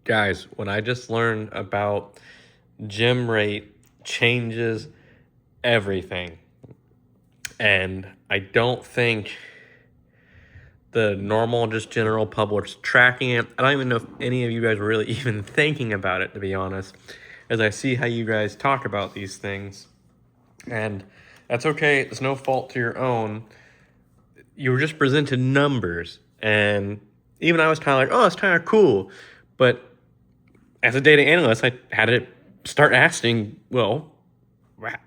Guys, what I just learned about GemRate changes everything. And I don't think the normal, just general public's tracking it. I don't even know if any of you guys are really even thinking about it, to be honest, as I see how you guys talk about these things. And that's okay. It's no fault to your own. You were just presented numbers. And even I was kind of like, oh, it's kind of cool. But as a data analyst, I had to start asking, well,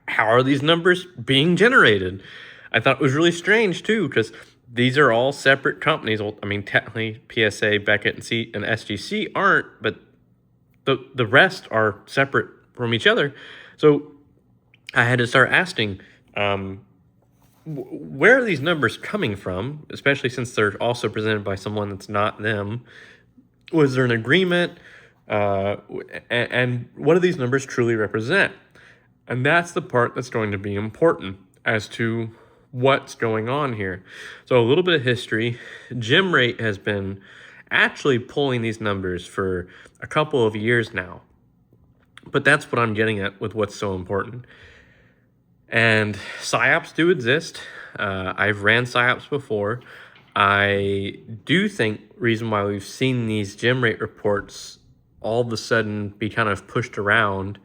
how are these numbers being generated? I thought it was really strange too, because these are all separate companies. Well, I mean, technically, PSA, Beckett, and SGC aren't, but the rest are separate from each other. So I had to start asking, where are these numbers coming from? Especially since they're also presented by someone that's not them. Was there an agreement? And what do these numbers truly represent? And that's the part that's going to be important as to what's going on here. So a little bit of history. GemRate has been actually pulling these numbers for a couple of years now. But that's what I'm getting at with what's so important. And PSYOPs do exist. I've ran PSYOPs before. I do think reason why we've seen these GemRate reports all of a sudden be kind of pushed around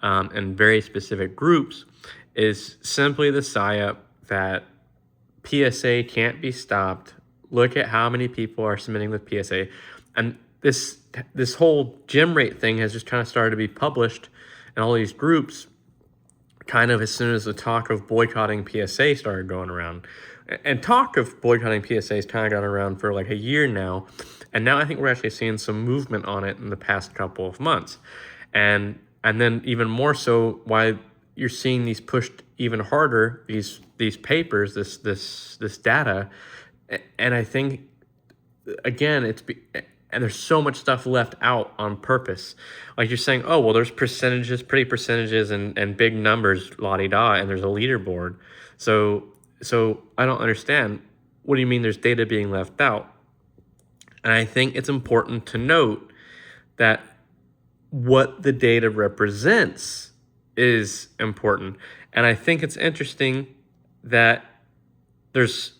in very specific groups is simply the PSYOP that PSA can't be stopped. Look at how many people are submitting with PSA. And this whole GemRate thing has just kind of started to be published in all these groups kind of as soon as the talk of boycotting PSA started going around. And talk of boycotting PSA has kind of gone around for like a year now. And now I think we're actually seeing some movement on it in the past couple of months. And then even more so, why you're seeing these pushed even harder, these papers, this data. And I think, again, and there's so much stuff left out on purpose. Like you're saying, oh, well, there's percentages, pretty percentages and big numbers, la-di-da, and there's a leaderboard. So I don't understand. What do you mean there's data being left out? And I think it's important to note that what the data represents is important. And I think it's interesting that there's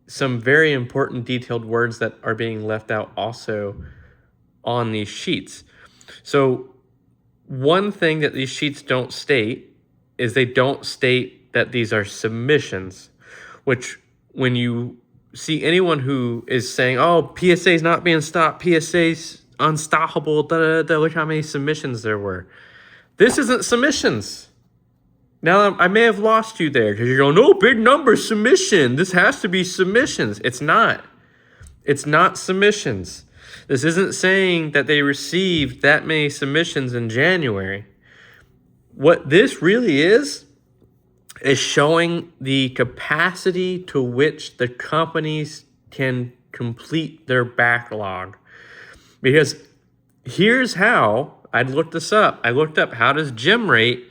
some very important detailed words that are being left out also on these sheets. So one thing that these sheets don't state is they don't state that these are submissions, which when you see anyone who is saying, oh, PSA is not being stopped, PSA's unstoppable, look how many submissions there were. This isn't submissions. Now, I may have lost you there because you're going, no, big number, submission. This has to be submissions. It's not. It's not submissions. This isn't saying that they received that many submissions in January. What this really is showing the capacity to which the companies can complete their backlog. Because here's how, I'd looked this up. I looked up, how does GemRate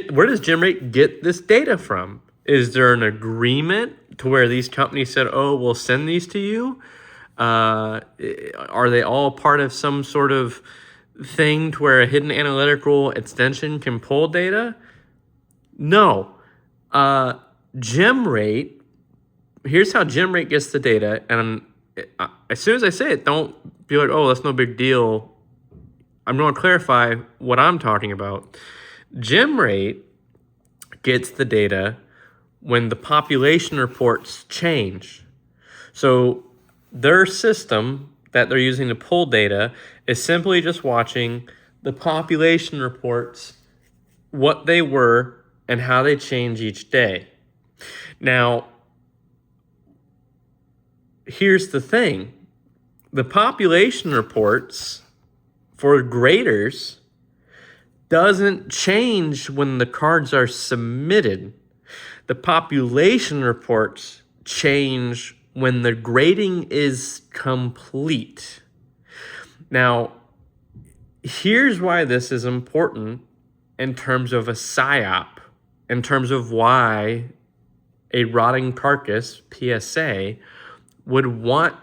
where does GemRate get this data from? Is there an agreement to where these companies said, oh, we'll send these to you? Are they all part of some sort of thing to where a hidden analytical extension can pull data? No. GemRate, here's how GemRate gets the data. And as soon as I say it, don't be like, oh, that's no big deal. I'm going to clarify what I'm talking about. GemRate gets the data when the population reports change. So their system that they're using to pull data is simply just watching the population reports, what they were and how they change each day. Now, here's the thing. The population reports for graders doesn't change when the cards are submitted. The population reports change when the grading is complete. Now, here's why this is important in terms of a PSYOP, in terms of why a rotting carcass, PSA, would want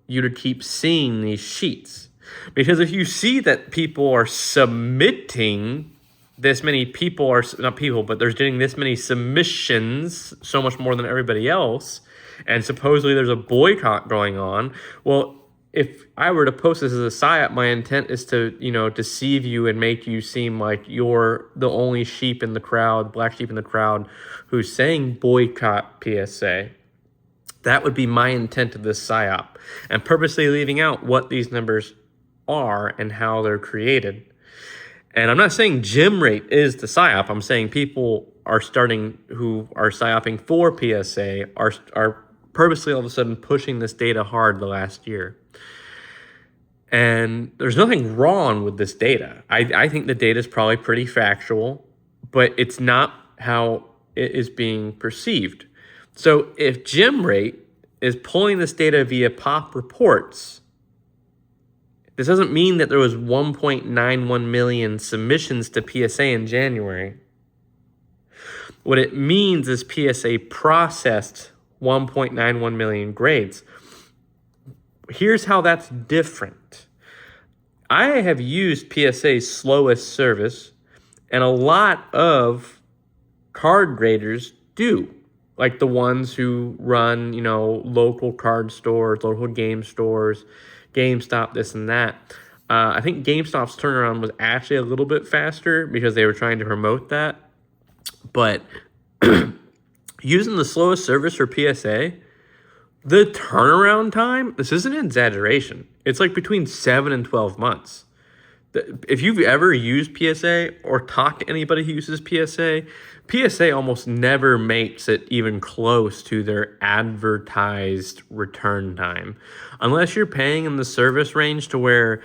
you to keep seeing these sheets. Because if you see that people are submitting this many people are not people, but there's getting this many submissions, so much more than everybody else, and supposedly there's a boycott going on. Well, if I were to post this as a psyop, my intent is to, deceive you and make you seem like you're the only sheep in the crowd, black sheep in the crowd, who's saying boycott PSA. That would be my intent of this psyop, and purposely leaving out what these numbers are and how they're created. And I'm not saying GemRate is the psyop. I'm saying people are starting who are psyoping for PSA are purposely all of a sudden pushing this data hard the last year. And there's nothing wrong with this data. I think the data is probably pretty factual, but it's not how it is being perceived. So if GemRate is pulling this data via POP reports, this doesn't mean that there was 1.91 million submissions to PSA in January. What it means is PSA processed 1.91 million grades. Here's how that's different. I have used PSA's slowest service, and a lot of card graders do. Like the ones who run, local card stores, local game stores, GameStop, this and that. I think GameStop's turnaround was actually a little bit faster because they were trying to promote that. But using the slowest service for PSA, the turnaround time, this isn't an exaggeration. It's like between 7 and 12 months. If you've ever used PSA or talked to anybody who uses PSA almost never makes it even close to their advertised return time. Unless you're paying in the service range to where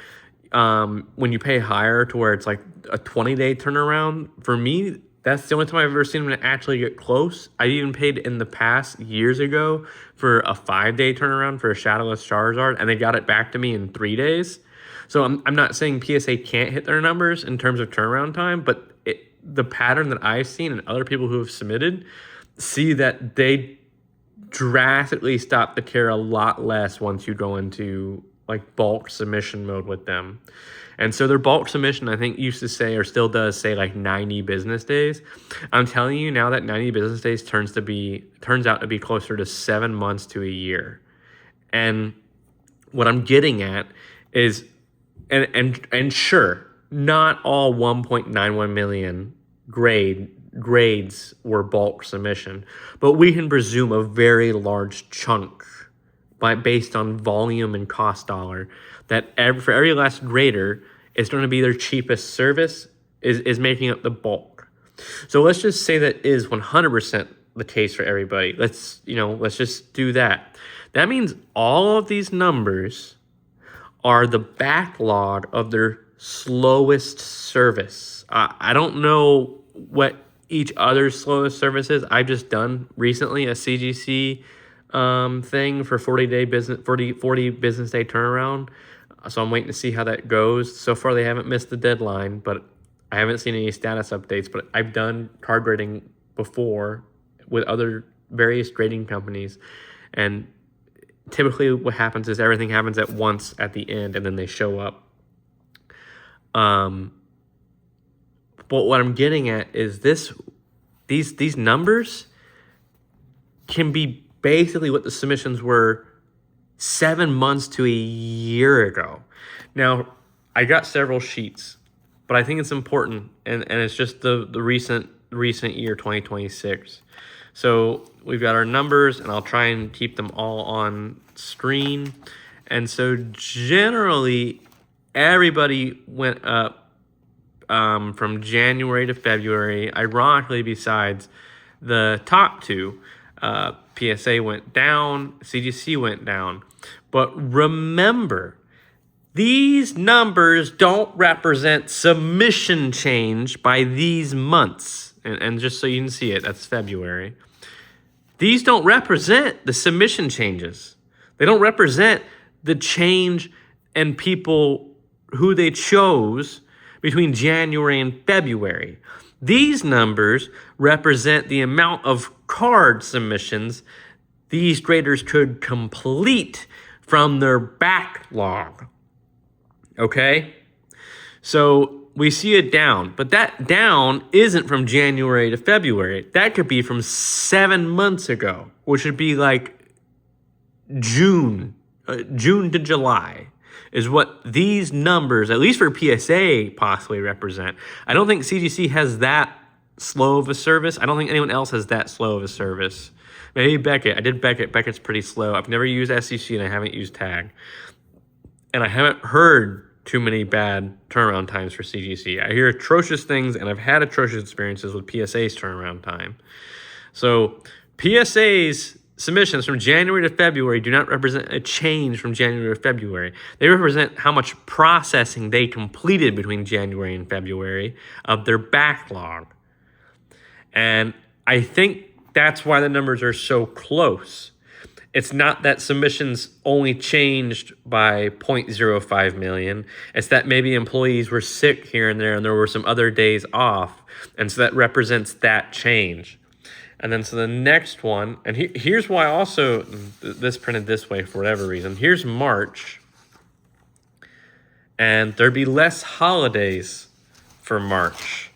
when you pay higher to where it's like a 20-day turnaround, for me, that's the only time I've ever seen them actually get close. I even paid in the past years ago for a 5-day turnaround for a Shadowless Charizard, and they got it back to me in 3 days. So I'm not saying PSA can't hit their numbers in terms of turnaround time, but the pattern that I've seen and other people who have submitted see that they drastically stop the care a lot less once you go into like bulk submission mode with them. And so their bulk submission, I think, used to say or still does say like 90 business days. I'm telling you now that 90 business days turns out to be closer to 7 months to a year. And what I'm getting at is, and sure, not all 1.91 million grades were bulk submission, but we can presume a very large chunk based on volume and cost dollar that for every last grader is going to be their cheapest service is making up the bulk. So let's just say that is 100% the case for everybody. Let's just do that. That means all of these numbers are the backlog of their slowest service. I don't know what each other's slowest service is. I've just done recently a CGC thing for 40 business day turnaround. So I'm waiting to see how that goes. So far, they haven't missed the deadline, but I haven't seen any status updates. But I've done card grading before with other various grading companies, and typically what happens is everything happens at once at the end, and then they show up. But what I'm getting at is these numbers can be basically what the submissions were 7 months to a year ago. Now, I got several sheets, but I think it's important, and it's just the recent year, 2026. So we've got our numbers, and I'll try and keep them all on screen. And so generally, everybody went up from January to February. Ironically, besides the top two, PSA went down, CGC went down. But remember, these numbers don't represent submission change by these months. And just so you can see it, that's February. These don't represent the submission changes. They don't represent the change in people who they chose between January and February. These numbers represent the amount of card submissions these graders could complete from their backlog. Okay? So we see it down, but that down isn't from January to February. That could be from 7 months ago, which would be like June to July is what these numbers, at least for PSA, possibly represent. I don't think CGC has that slow of a service. I don't think anyone else has that slow of a service. Maybe Beckett. I did Beckett. Beckett's pretty slow. I've never used SEC and I haven't used TAG. And I haven't heard too many bad turnaround times for CGC. I hear atrocious things, and I've had atrocious experiences with PSA's turnaround time. So PSA's submissions from January to February do not represent a change from January to February. They represent how much processing they completed between January and February of their backlog. And I think that's why the numbers are so close. It's not that submissions only changed by 0.05 million. It's that maybe employees were sick here and there were some other days off. And so that represents that change. And then so the next one, and here's why also this printed this way for whatever reason. Here's March. And there'd be less holidays for March.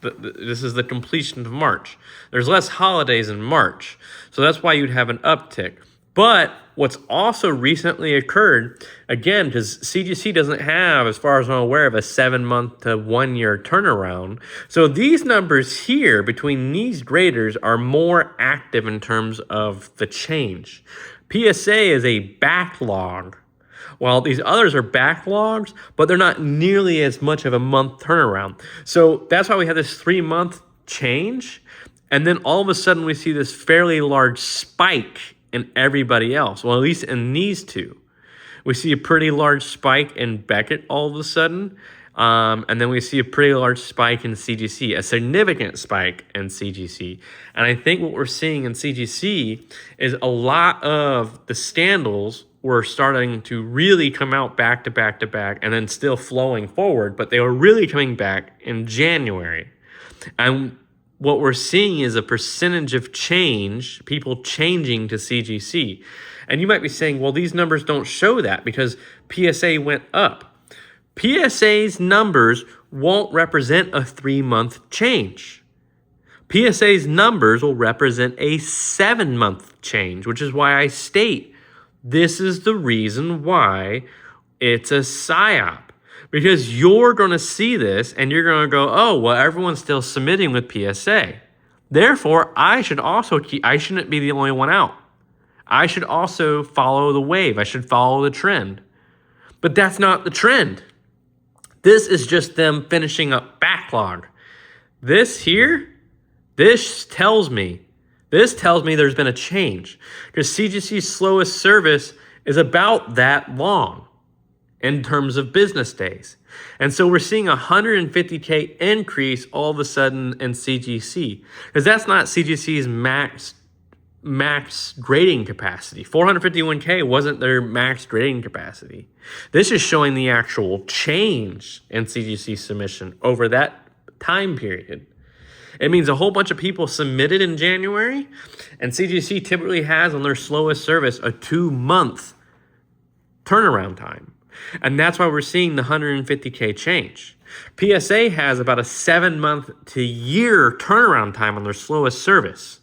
This is the completion of March. There's less holidays in March. So that's why you'd have an uptick. But what's also recently occurred, again, because CGC doesn't have, as far as I'm aware, of a 7-month to 1 year turnaround. So these numbers here between these graders are more active in terms of the change. PSA is a backlog, while these others are backlogs, but they're not nearly as much of a month turnaround. So that's why we have this 3-month change. And then all of a sudden we see this fairly large spike in everybody else. Well, at least in these two. We see a pretty large spike in Beckett all of a sudden. And then we see a pretty large spike in CGC, a significant spike in CGC. And I think what we're seeing in CGC is a lot of the scandals were starting to really come out back to back to back and then still flowing forward, but they were really coming back in January. And what we're seeing is a percentage of change, people changing to CGC. And you might be saying, well, these numbers don't show that because PSA went up. PSA's numbers won't represent a 3-month change. PSA's numbers will represent a 7-month change, which is why I state this is the reason why it's a PSYOP. Because you're going to see this and you're going to go, oh, well, everyone's still submitting with PSA. Therefore, I shouldn't be the only one out. I should also follow the wave. I should follow the trend. But that's not the trend. This is just them finishing up backlog. This tells me there's been a change. Because CGC's slowest service is about that long in terms of business days. And so we're seeing a 150K increase all of a sudden in CGC. Because that's not CGC's max grading capacity. 451K wasn't their max grading capacity. This is showing the actual change in CGC submission over that time period. It means a whole bunch of people submitted in January, and CGC typically has on their slowest service a 2-month turnaround time. And that's why we're seeing the 150K change. PSA has about a 7-month to year turnaround time on their slowest service.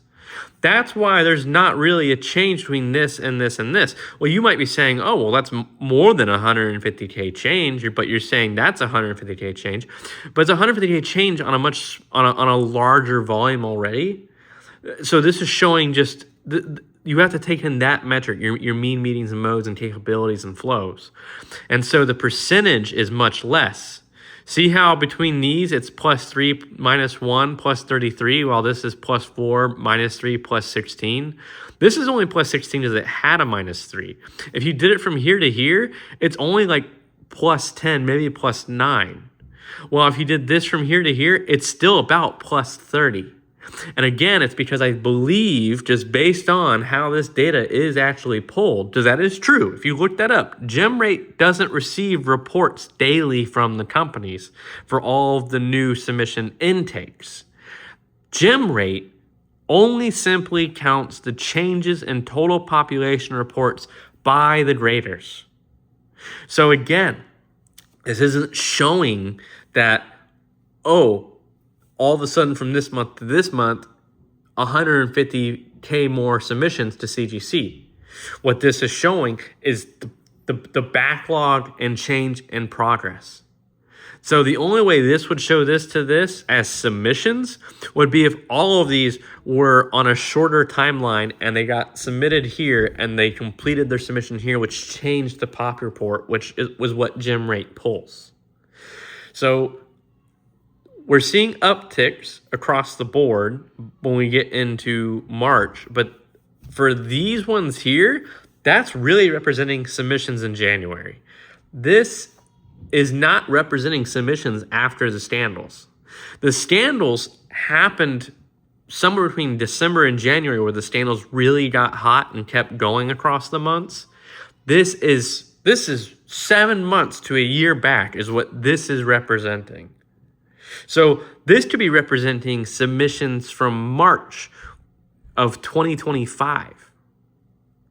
That's why there's not really a change between this and this and this. Well, you might be saying, oh, well, that's more than a 150K change, but you're saying that's a 150K change. But it's a 150K change on a larger volume already. So this is showing just you have to take in that metric, your mean, meetings, and modes, and capabilities and flows. And so the percentage is much less. See how between these, it's +3, -1, +33, while this is +4, -3, +16. This is only +16 because it had a -3. If you did it from here to here, it's only like +10, maybe +9. Well, if you did this from here to here, it's still about +30. And again, it's because I believe, just based on how this data is actually pulled, because that is true. If you look that up, GemRate doesn't receive reports daily from the companies for all of the new submission intakes. GemRate only simply counts the changes in total population reports by the graders. So again, This isn't showing that, oh, all of a sudden from this month to this month, 150K more submissions to CGC. What this is showing is the backlog and change in progress. So the only way this would show this to this as submissions would be if all of these were on a shorter timeline and they got submitted here and they completed their submission here, which changed the pop report, which was what GemRate pulls. So we're seeing upticks across the board when we get into March, but for these ones here, that's really representing submissions in January. This is not representing submissions after the scandals. The scandals happened somewhere between December and January, where the scandals really got hot and kept going across the months. This is 7 months to a year back is what this is representing. So this could be representing submissions from March of 2025.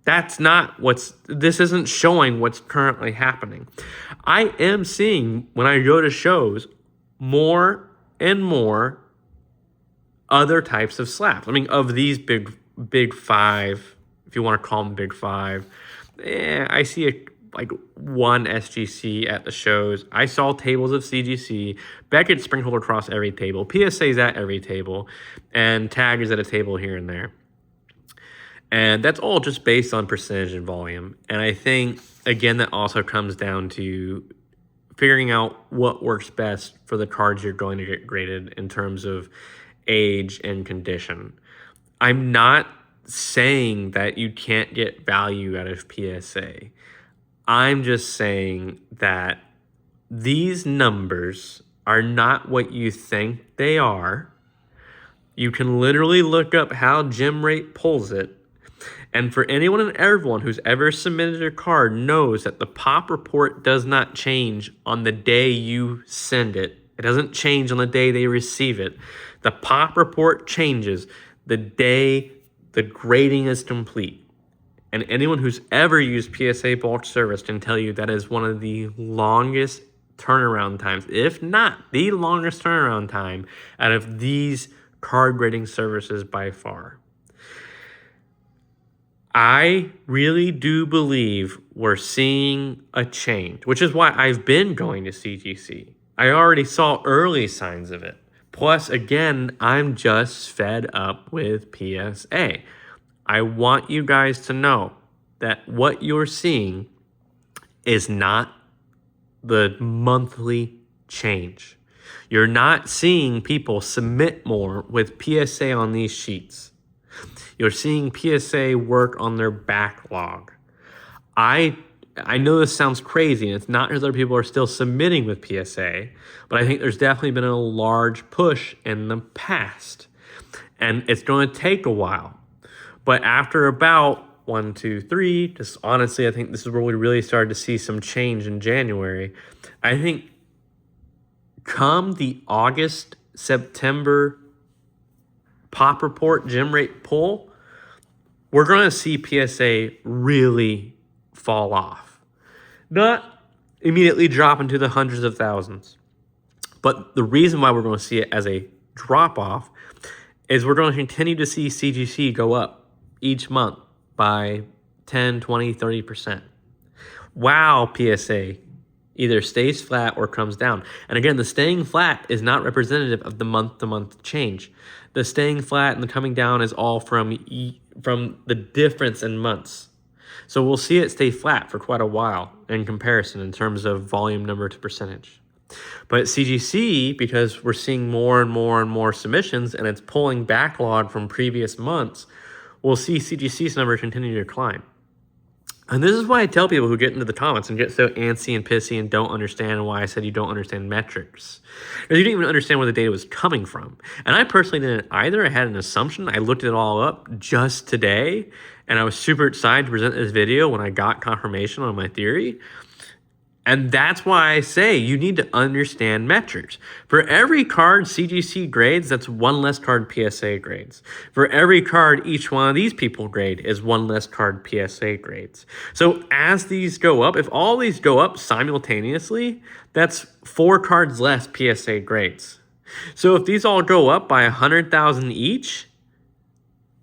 This isn't showing what's currently happening. I am seeing, when I go to shows, more and more other types of slabs. I mean, of these big five, if you want to call them big five, I see one SGC at the shows. I saw tables of CGC. Beckett sprinkled across every table. PSA's at every table. And Tag is at a table here and there. And that's all just based on percentage and volume. And I think, again, that also comes down to figuring out what works best for the cards you're going to get graded in terms of age and condition. I'm not saying that you can't get value out of PSA. I'm just saying that these numbers are not what you think they are. You can literally look up how GemRate pulls it. And for anyone and everyone who's ever submitted a card knows that the pop report does not change on the day you send it. It doesn't change on the day they receive it. The pop report changes the day the grading is complete. And anyone who's ever used PSA bulk service can tell you that is one of the longest turnaround times, if not the longest turnaround time out of these card grading services by far. I really do believe we're seeing a change, which is why I've been going to CGC. I already saw early signs of it. Plus, again, I'm just fed up with PSA. I want you guys to know that what you're seeing is not the monthly change. You're not seeing people submit more with PSA on these sheets. You're seeing PSA work on their backlog. I know this sounds crazy, and it's not because other people are still submitting with PSA, but I think there's definitely been a large push in the past. And it's going to take a while. But after about 1, 2, 3, just honestly, I think this is where we really started to see some change in January. I think come the August, September pop report, GemRate pull, we're going to see PSA really fall off. Not immediately drop into the hundreds of thousands. But the reason why we're going to see it as a drop off is we're going to continue to see CGC go up each month by 10, 20, 30%. Wow, PSA either stays flat or comes down. And again, the staying flat is not representative of the month-to-month change. The staying flat and the coming down is all from the difference in months. So we'll see it stay flat for quite a while in comparison in terms of volume number to percentage. But CGC, because we're seeing more and more and more submissions and it's pulling backlog from previous months, we'll see CGC's number continue to climb. And this is why I tell people who get into the comments and get so antsy and pissy and don't understand why I said you don't understand metrics. Because you didn't even understand where the data was coming from. And I personally didn't either. I had an assumption. I looked it all up just today, and I was super excited to present this video when I got confirmation on my theory. And that's why I say you need to understand metrics. For every card CGC grades, that's one less card PSA grades. For every card each one of these people grade is one less card PSA grades. So as these go up, if all these go up simultaneously, that's 4 cards less PSA grades. So if these all go up by 100,000 each,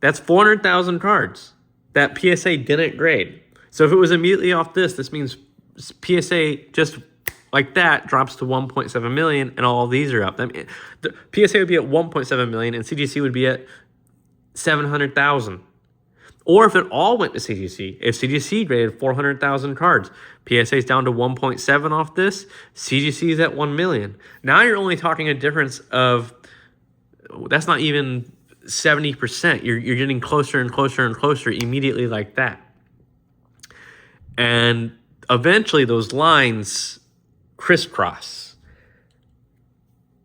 that's 400,000 cards that PSA didn't grade. So if it was immediately off this means PSA just like that drops to 1.7 million and all these are up. I mean, the PSA would be at 1.7 million and CGC would be at 700,000. Or if it all went to CGC, if CGC graded 400,000 cards, PSA is down to 1.7 off this, CGC is at 1 million. Now you're only talking a difference of, that's not even 70%. You're getting closer and closer and closer immediately like that. And eventually those lines crisscross.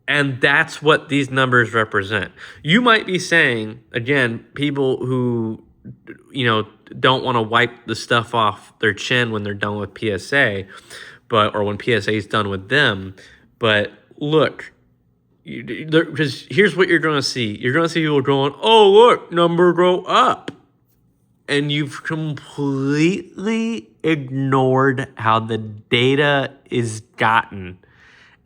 And that's what these numbers represent. You might be saying, again, people who, don't want to wipe the stuff off their chin when they're done with PSA, or when PSA is done with them. But look, because here's what you're going to see. You're going to see people going, oh, look, number go up. And you've completely ignored how the data is gotten.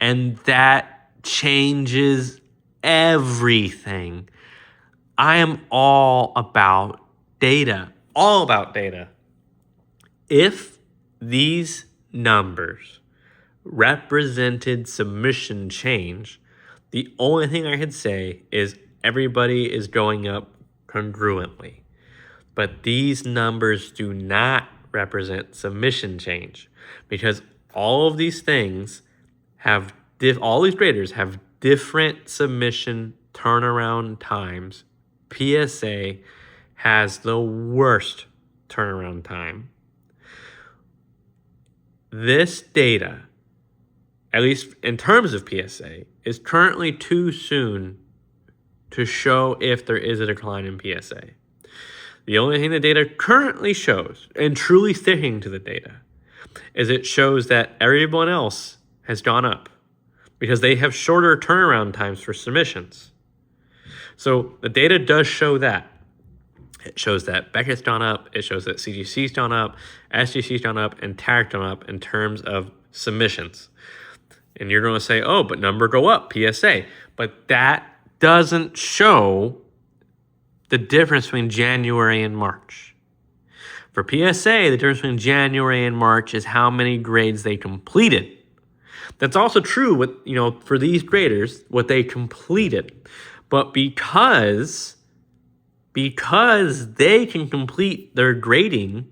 And that changes everything. I am all about data. All about data. If these numbers represented submission change, the only thing I could say is everybody is going up congruently. But these numbers do not represent submission change because all of these things have, all these graders have different submission turnaround times. PSA has the worst turnaround time. This data, at least in terms of PSA, is currently too soon to show if there is a decline in PSA. The only thing the data currently shows, and truly sticking to the data, is it shows that everyone else has gone up because they have shorter turnaround times for submissions. So the data does show that. It shows that Beckett's gone up, it shows that CGC's gone up, SGC's gone up, and TAG's gone up in terms of submissions. And you're going to say, oh, but number go up, PSA. But that doesn't show the difference between January and March. For PSA, the difference between January and March is how many grades they completed. That's also true with, for these graders, what they completed. But because they can complete their grading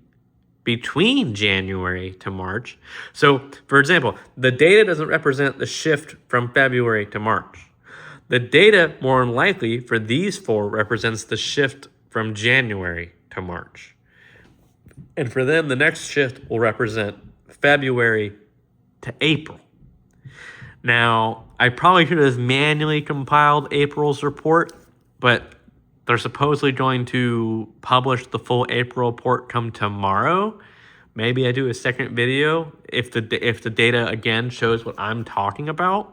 between January to March. So, for example, the data doesn't represent the shift from February to March. The data, more than likely, for these 4 represents the shift from January to March. And for them, the next shift will represent February to April. Now, I probably should have manually compiled April's report, but they're supposedly going to publish the full April report come tomorrow. Maybe I do a second video if the data, again, shows what I'm talking about.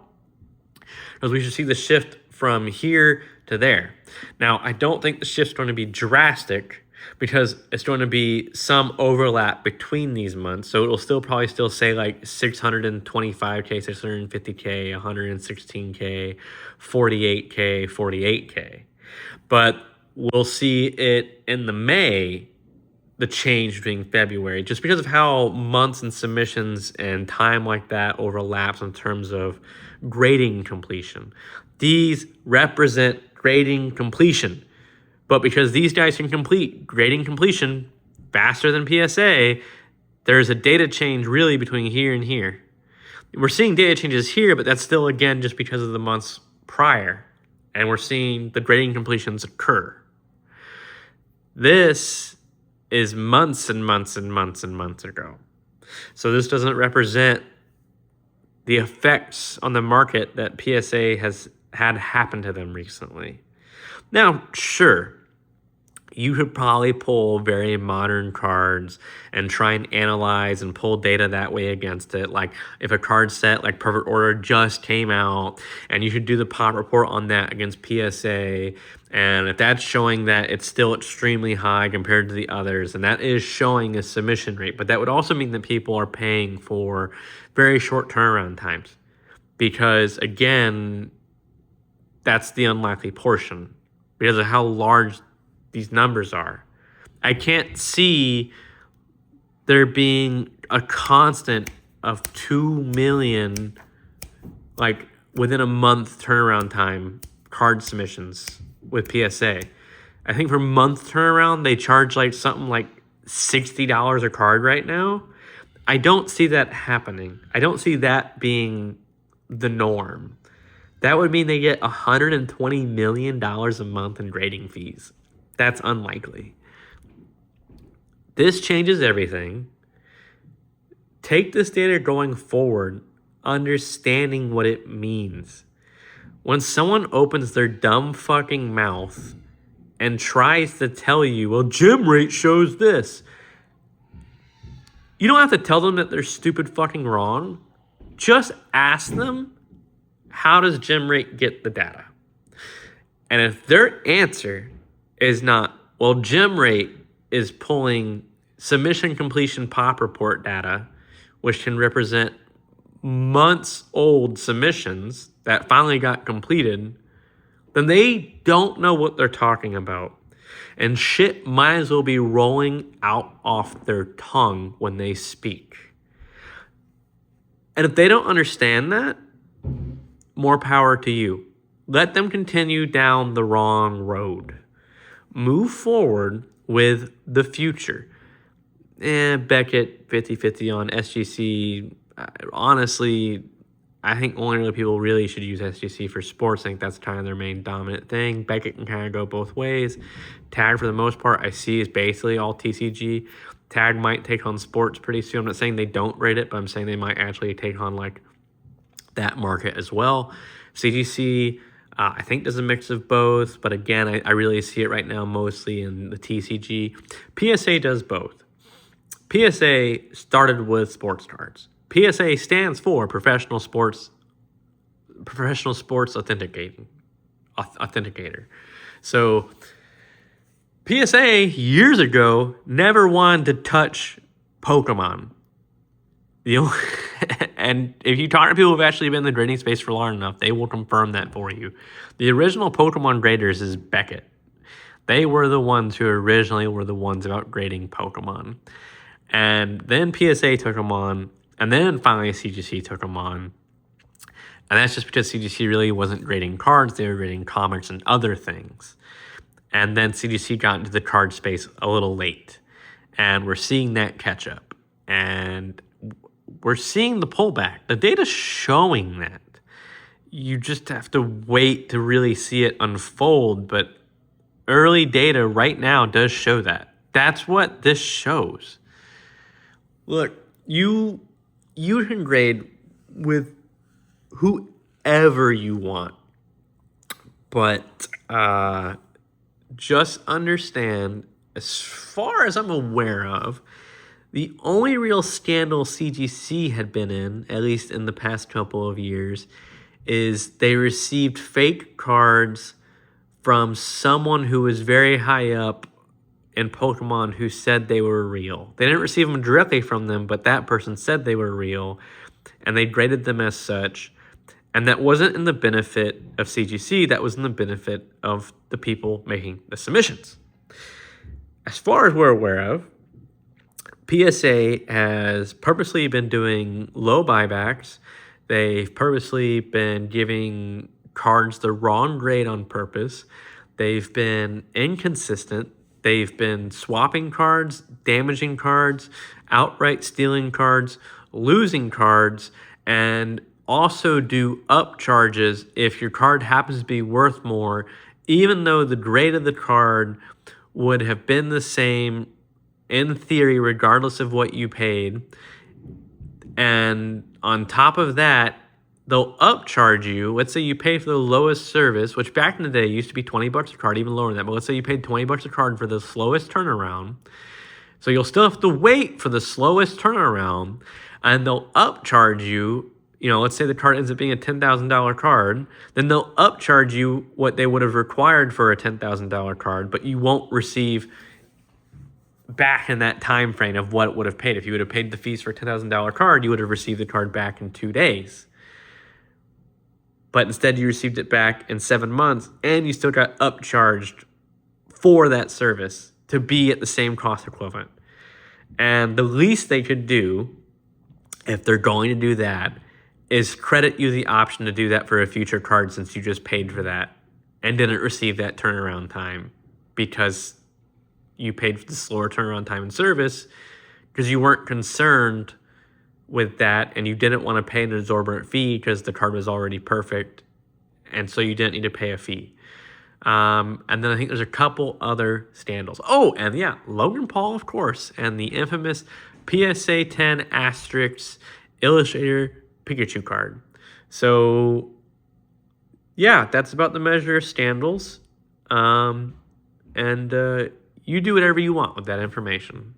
Because we should see the shift from here to there. Now, I don't think the shift's going to be drastic because it's going to be some overlap between these months. So it'll probably say like 625K, 650K, 116K, 48K, 48K. But we'll see it in the May, the change between February, just because of how months and submissions and time like that overlaps in terms of grading completion. These represent grading completion. But because these guys can complete grading completion faster than PSA, there's a data change really between here and here. We're seeing data changes here, but that's still, again, just because of the months prior. And we're seeing the grading completions occur. This is months and months and months and months ago. So this doesn't represent the effects on the market that PSA has had happen to them recently. Now, sure, you could probably pull very modern cards and try and analyze and pull data that way against it. Like if a card set like Perfect Order just came out, and you should do the pop report on that against PSA. And if that's showing that it's still extremely high compared to the others, and that is showing a submission rate, but that would also mean that people are paying for very short turnaround times. Because again, that's the unlikely portion because of how large these numbers are. I can't see there being a constant of 2 million, like within a month turnaround time, card submissions with PSA. I think for month turnaround, they charge like something like $60 a card right now. I don't see that happening. I don't see that being the norm. That would mean they get $120 million a month in grading fees. That's unlikely. This changes everything. Take this data going forward, understanding what it means. When someone opens their dumb fucking mouth and tries to tell you, well, GemRate shows this, you don't have to tell them that they're stupid fucking wrong. Just ask them, how does GemRate get the data? And if their answer is not, well, GemRate is pulling submission completion pop report data, which can represent months old submissions that finally got completed, then they don't know what they're talking about. And shit might as well be rolling out off their tongue when they speak. And if they don't understand that, more power to you. Let them continue down the wrong road. Move forward with the future. Beckett 50-50 on SGC. Honestly, I think only really people really should use SGC for sports. I think that's kind of their main dominant thing. Beckett can kind of go both ways. Tag, for the most part, I see is basically all TCG. Tag might take on sports pretty soon. I'm not saying they don't rate it, but I'm saying they might actually take on like that market as well. CGC, I think there's a mix of both, but again, I really see it right now mostly in the TCG. PSA does both. PSA started with sports cards. PSA stands for Professional Sports Authenticator. So PSA years ago never wanted to touch Pokemon. And if you talk to people who've actually been in the grading space for long enough, they will confirm that for you. The original Pokemon graders is Beckett. They were the ones who originally were the ones about grading Pokemon. And then PSA took them on, and then finally CGC took them on. And that's just because CGC really wasn't grading cards, they were grading comics and other things. And then CGC got into the card space a little late. And we're seeing that catch up. And we're seeing the pullback. The data's showing that. You just have to wait to really see it unfold. But early data right now does show that. That's what this shows. Look, you can grade with whoever you want. But just understand, as far as I'm aware of, the only real scandal CGC had been in, at least in the past couple of years, is they received fake cards from someone who was very high up in Pokemon who said they were real. They didn't receive them directly from them, but that person said they were real, and they graded them as such. And that wasn't in the benefit of CGC, that was in the benefit of the people making the submissions. As far as we're aware of, PSA has purposely been doing low buybacks. They've purposely been giving cards the wrong grade on purpose. They've been inconsistent. They've been swapping cards, damaging cards, outright stealing cards, losing cards, and also do upcharges if your card happens to be worth more, even though the grade of the card would have been the same in theory, regardless of what you paid. And on top of that, they'll upcharge you. Let's say you pay for the lowest service, which back in the day used to be $20 a card, even lower than that. But let's say you paid $20 a card for the slowest turnaround. So you'll still have to wait for the slowest turnaround, and they'll upcharge you. Let's say the card ends up being a $10,000 card, then they'll upcharge you what they would have required for a $10,000 card, but you won't receive back in that time frame of what it would have paid. If you would have paid the fees for a $10,000 card, you would have received the card back in 2 days. But instead, you received it back in 7 months, and you still got upcharged for that service to be at the same cost equivalent. And the least they could do, if they're going to do that, is credit you the option to do that for a future card, since you just paid for that and didn't receive that turnaround time because you paid for the slower turnaround time and service, because you weren't concerned with that and you didn't want to pay an exorbitant fee because the card was already perfect, and so you didn't need to pay a fee. And then I think there's a couple other scandals. Oh, and yeah, Logan Paul, of course, and the infamous PSA 10 asterisk Illustrator Pikachu card. So, yeah, that's about the measure of scandals. And you do whatever you want with that information.